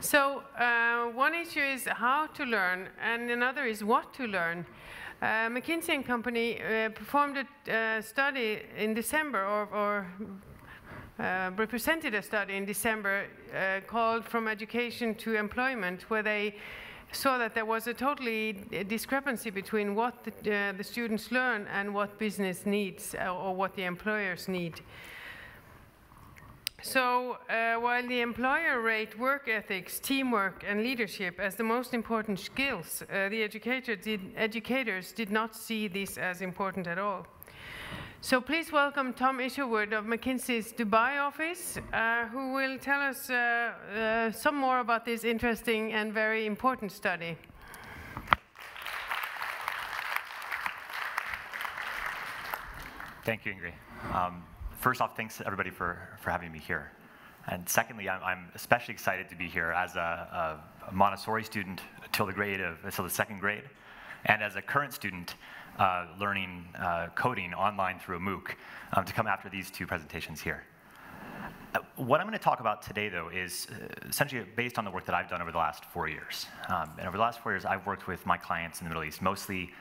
So one issue is how to learn, and another is what to learn. McKinsey and Company performed a study in December, or represented a study in December called From Education to Employment, where they saw that there was a totally discrepancy between what the students learn and what business needs or what the employers need. So while the employer rate work ethics, teamwork and leadership as the most important skills, the educators did not see this as important at all. So please welcome Tom Isherwood of McKinsey's Dubai office, who will tell us some more about this interesting and very important study. Thank you, Ingrid. First off, thanks everybody for having me here. And secondly, I'm especially excited to be here as a Montessori student till the second grade, and as a current student learning coding online through a MOOC to come after these two presentations here. What I'm going to talk about today, though, is essentially based on the work that I've done over the last 4 years. And over the last 4 years, I've worked with my clients in the Middle East, mostly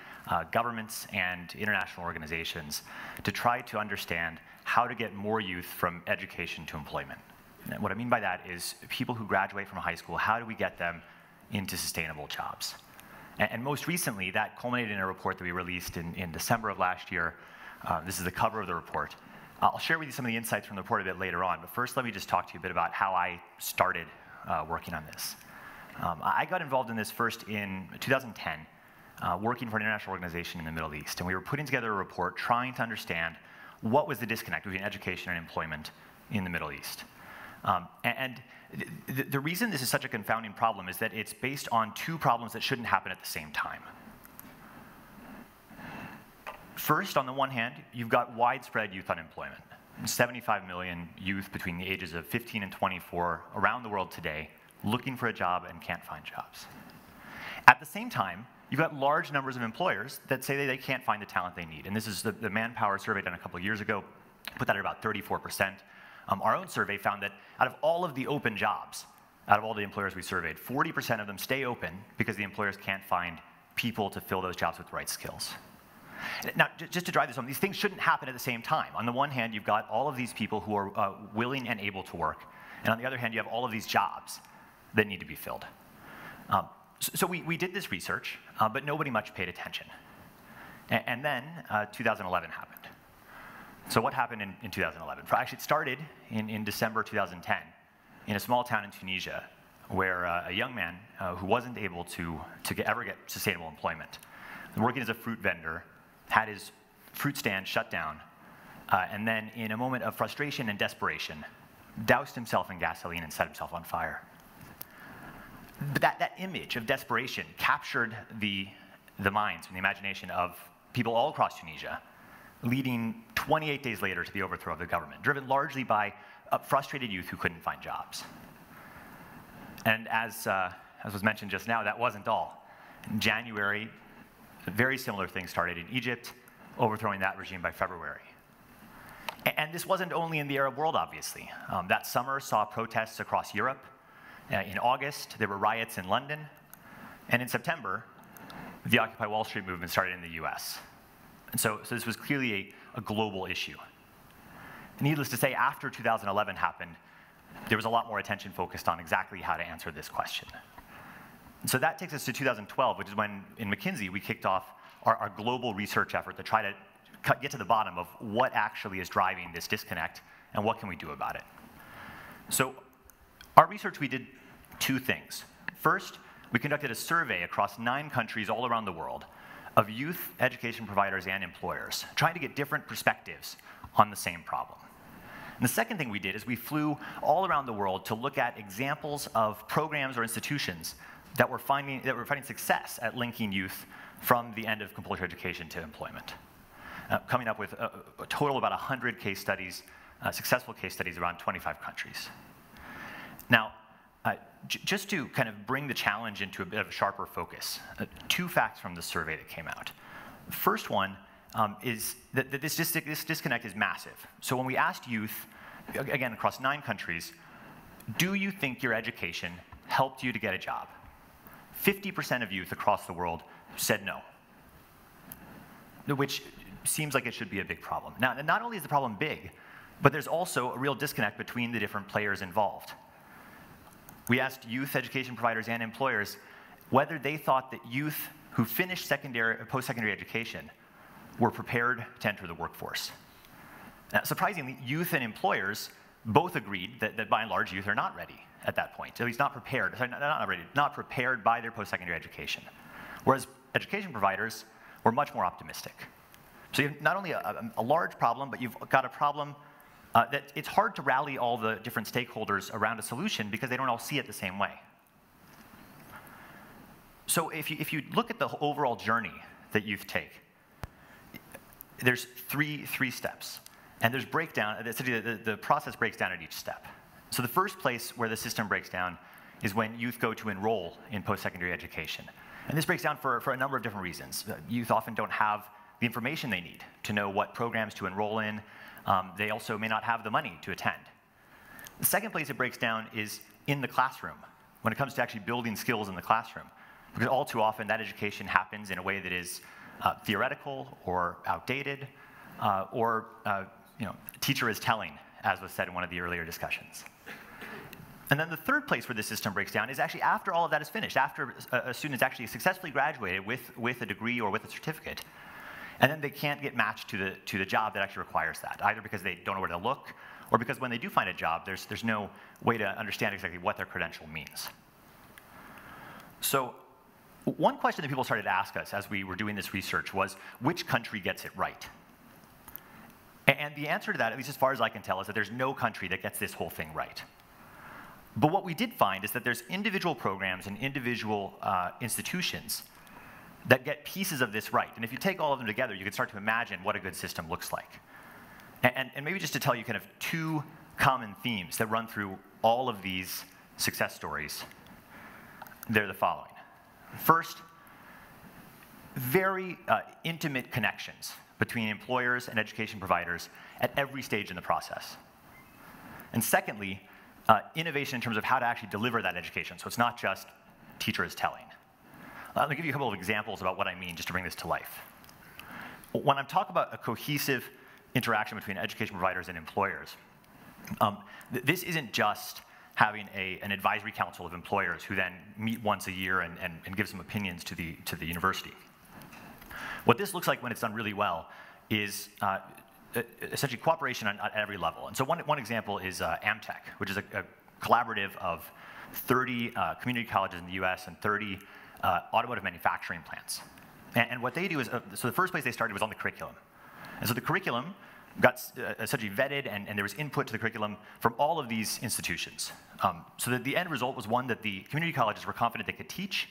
governments and international organizations, to try to understand how to get more youth from education to employment. And what I mean by that is people who graduate from high school, how do we get them into sustainable jobs? And most recently, that culminated in a report that we released in December of last year. This is the cover of the report. I'll share with you some of the insights from the report a bit later on, but first let me just talk to you a bit about how I started working on this. I got involved in this first in 2010, working for an international organization in the Middle East, and we were putting together a report trying to understand what was the disconnect between education and employment in the Middle East. The reason this is such a confounding problem is that it's based on two problems that shouldn't happen at the same time. First, on the one hand, you've got widespread youth unemployment. 75 million youth between the ages of 15 and 24 around the world today looking for a job and can't find jobs. At the same time, you've got large numbers of employers that say they can't find the talent they need. And this is the Manpower survey done a couple of years ago, put that at about 34%. Our own survey found that out of all of the open jobs, out of all the employers we surveyed, 40% of them stay open because the employers can't find people to fill those jobs with the right skills. Now, just to drive this home, these things shouldn't happen at the same time. On the one hand, you've got all of these people who are willing and able to work. And on the other hand, you have all of these jobs that need to be filled. So we did this research, but nobody much paid attention. And then 2011 happened. So what happened in 2011? Actually, it started in December 2010 in a small town in Tunisia, where a young man who wasn't able to ever get sustainable employment, working as a fruit vendor, had his fruit stand shut down, and then in a moment of frustration and desperation, doused himself in gasoline and set himself on fire. But that image of desperation captured the minds and the imagination of people all across Tunisia, leading 28 days later to the overthrow of the government, driven largely by frustrated youth who couldn't find jobs. And as was mentioned just now, that wasn't all. In January, a very similar thing started in Egypt, overthrowing that regime by February. And this wasn't only in the Arab world, obviously. That summer saw protests across Europe. In August, there were riots in London. And in September, the Occupy Wall Street movement started in the US. And so this was clearly a global issue. Needless to say, after 2011 happened, there was a lot more attention focused on exactly how to answer this question. And so that takes us to 2012, which is when, in McKinsey, we kicked off our global research effort to try to get to the bottom of what actually is driving this disconnect and what can we do about it. So our research, we did two things. First, we conducted a survey across 9 countries all around the world of youth education providers and employers, trying to get different perspectives on the same problem. And the second thing we did is we flew all around the world to look at examples of programs or institutions that were finding success at linking youth from the end of compulsory education to employment, coming up with a total of about 100 case studies, successful case studies around 25 countries. Now, just to kind of bring the challenge into a bit of a sharper focus, 2 facts from the survey that came out. The first one is that this disconnect is massive. So when we asked youth, again, across 9 countries, do you think your education helped you to get a job? 50% of youth across the world said no, which seems like it should be a big problem. Now, not only is the problem big, but there's also a real disconnect between the different players involved. We asked youth education providers and employers whether they thought that youth who finished post-secondary education were prepared to enter the workforce. Now, surprisingly, youth and employers both agreed that by and large, youth are not ready at that point, at least not prepared, sorry, not ready, not prepared by their post-secondary education. Whereas education providers were much more optimistic. So you have not only a large problem, but you've got a problem that it's hard to rally all the different stakeholders around a solution because they don't all see it the same way. So if you look at the overall journey that youth take, there's three steps. And there's breakdown, the process breaks down at each step. So the first place where the system breaks down is when youth go to enroll in post-secondary education. And this breaks down for a number of different reasons. Youth often don't have the information they need to know what programs to enroll in. They also may not have the money to attend. The second place it breaks down is in the classroom, when it comes to actually building skills in the classroom. Because all too often that education happens in a way that is theoretical or outdated, or teacher is telling, as was said in one of the earlier discussions. And then the third place where the system breaks down is actually after all of that is finished, after a student is actually successfully graduated with a degree or with a certificate, and then they can't get matched to the job that actually requires that, either because they don't know where to look, or because when they do find a job, there's no way to understand exactly what their credential means. So one question that people started to ask us as we were doing this research was, which country gets it right? And the answer to that, at least as far as I can tell, is that there's no country that gets this whole thing right. But what we did find is that there's individual programs and individual institutions that get pieces of this right. And if you take all of them together, you can start to imagine what a good system looks like. And maybe just to tell you kind of two common themes that run through all of these success stories, they're the following. First, very intimate connections between employers and education providers at every stage in the process. And secondly, innovation in terms of how to actually deliver that education. So it's not just teacher is telling. Let me give you a couple of examples about what I mean just to bring this to life. When I'm talking about a cohesive interaction between education providers and employers, this isn't just having an advisory council of employers who then meet once a year and give some opinions to the university. What this looks like when it's done really well is essentially cooperation at every level. And so one example is Amtech, which is a collaborative of 30 community colleges in the US and 30 automotive manufacturing plants. And what they do is, so the first place they started was on the curriculum. And so the curriculum got essentially vetted, and there was input to the curriculum from all of these institutions. So that the end result was one that the community colleges were confident they could teach,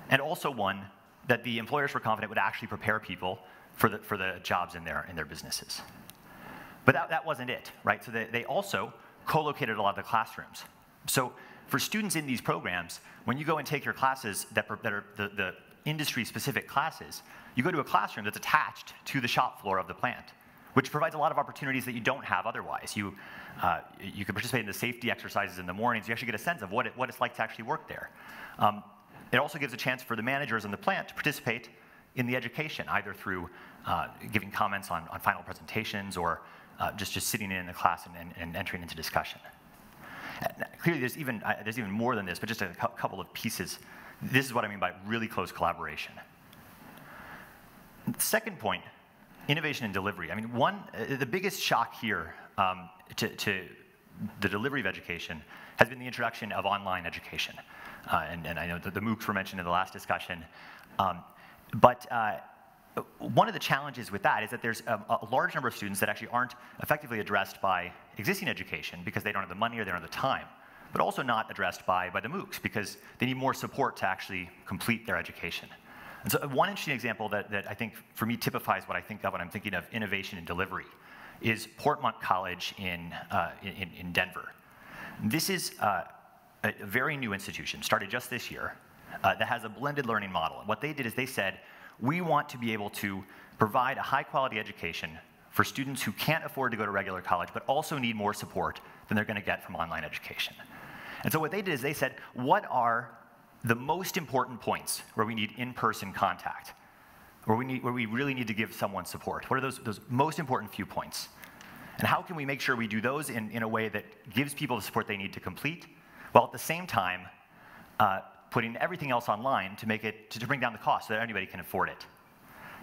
and also one that the employers were confident would actually prepare people for the jobs in their businesses. But that wasn't it, right? So they also co-located a lot of the classrooms. So for students in these programs, when you go and take your classes that are the industry-specific classes, you go to a classroom that's attached to the shop floor of the plant, which provides a lot of opportunities that you don't have otherwise. You can participate in the safety exercises in the mornings. You actually get a sense of what it's like to actually work there. It also gives a chance for the managers in the plant to participate in the education, either through giving comments on final presentations or just sitting in the class and entering into discussion. Clearly, there's even more than this, but just a couple of pieces. This is what I mean by really close collaboration. The second point, innovation and delivery. I mean, the biggest shock here to the delivery of education has been the introduction of online education. And I know that the MOOCs were mentioned in the last discussion. But one of the challenges with that is that there's a large number of students that actually aren't effectively addressed by existing education because they don't have the money or they don't have the time, but also not addressed by the MOOCs because they need more support to actually complete their education. And so one interesting example that I think, for me, typifies what I think of when I'm thinking of innovation and delivery is Portmont College in Denver. This is a very new institution, started just this year, that has a blended learning model. And what they did is they said, we want to be able to provide a high-quality education for students who can't afford to go to regular college, but also need more support than they're going to get from online education. And so what they did is they said, what are the most important points where we need in-person contact, where we really need to give someone support? What are those most important few points? And how can we make sure we do those in a way that gives people the support they need to complete, while at the same time putting everything else online to make it, to bring down the cost so that anybody can afford it?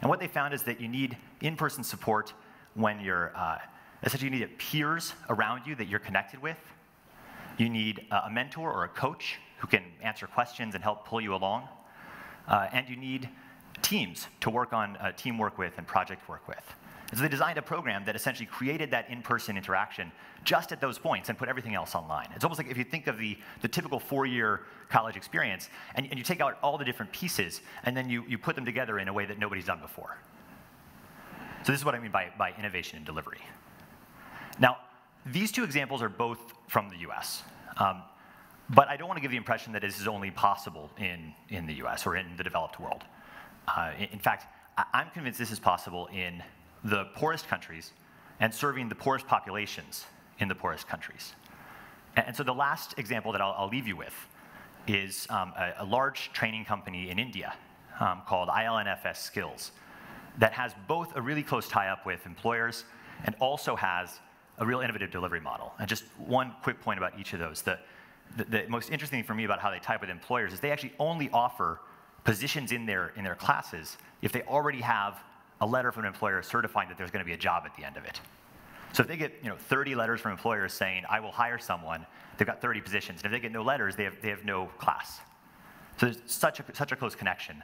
And what they found is that you need in-person support when you're, essentially you need peers around you that you're connected with. You need a mentor or a coach who can answer questions and help pull you along. And you need teams to work on teamwork with and project work with. And so they designed a program that essentially created that in-person interaction just at those points and put everything else online. It's almost like if you think of the typical 4-year college experience, and you take out all the different pieces, and then you put them together in a way that nobody's done before. So this is what I mean by innovation and delivery. Now, these two examples are both from the US. But I don't want to give the impression that this is only possible in the US or in the developed world. In fact, I'm convinced this is possible in the poorest countries and serving the poorest populations in the poorest countries. And so the last example that I'll leave you with is a large training company in India called ILNFS Skills that has both a really close tie-up with employers and also has a real innovative delivery model. And just one quick point about each of those. The most interesting thing for me about how they tie up with employers is they actually only offer positions in their classes if they already have a letter from an employer certifying that there's going to be a job at the end of it. So if they get 30 letters from employers saying, I will hire someone, they've got 30 positions. And if they get no letters, they have no class. So there's such a close connection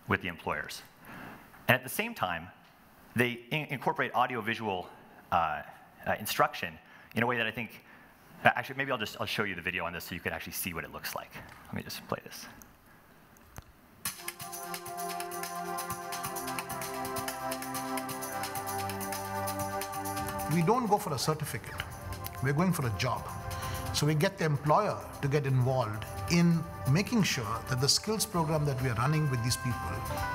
with the employers. And at the same time, they incorporate audiovisual instruction in a way that I think, actually maybe I'll show you the video on this so you can actually see what it looks like. Let me just play this. We don't go for a certificate. We're going for a job. So we get the employer to get involved in making sure that the skills program that we are running with these people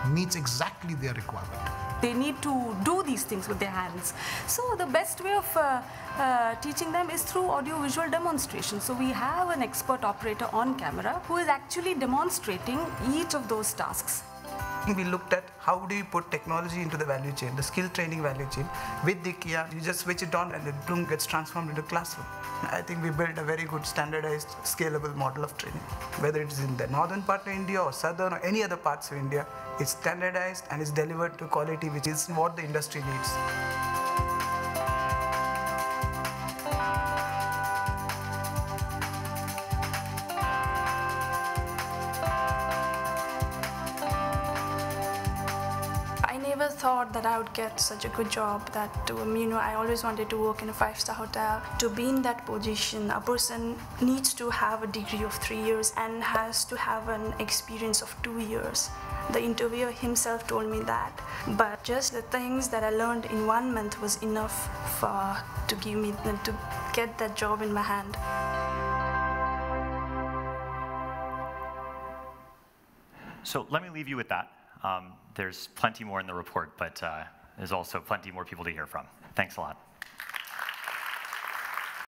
meets exactly their requirement. They need to do these things with their hands. So the best way of teaching them is through audio-visual demonstration. So we have an expert operator on camera who is actually demonstrating each of those tasks. We looked at how do you put technology into the value chain, the skill training value chain. With the Kia, you just switch it on and the room gets transformed into a classroom. I think we built a very good standardized, scalable model of training. Whether it is in the northern part of India or southern or any other parts of India, it's standardized and it's delivered to quality, which is what the industry needs. Thought that I would get such a good job that I always wanted to work in a 5-star hotel. To be in that position, a person needs to have a degree of 3 years and has to have an experience of 2 years. The interviewer himself told me that, but just the things that I learned in 1 month was enough to get that job in my hand. So let me leave you with that. There's plenty more in the report, but there's also plenty more people to hear from. Thanks a lot.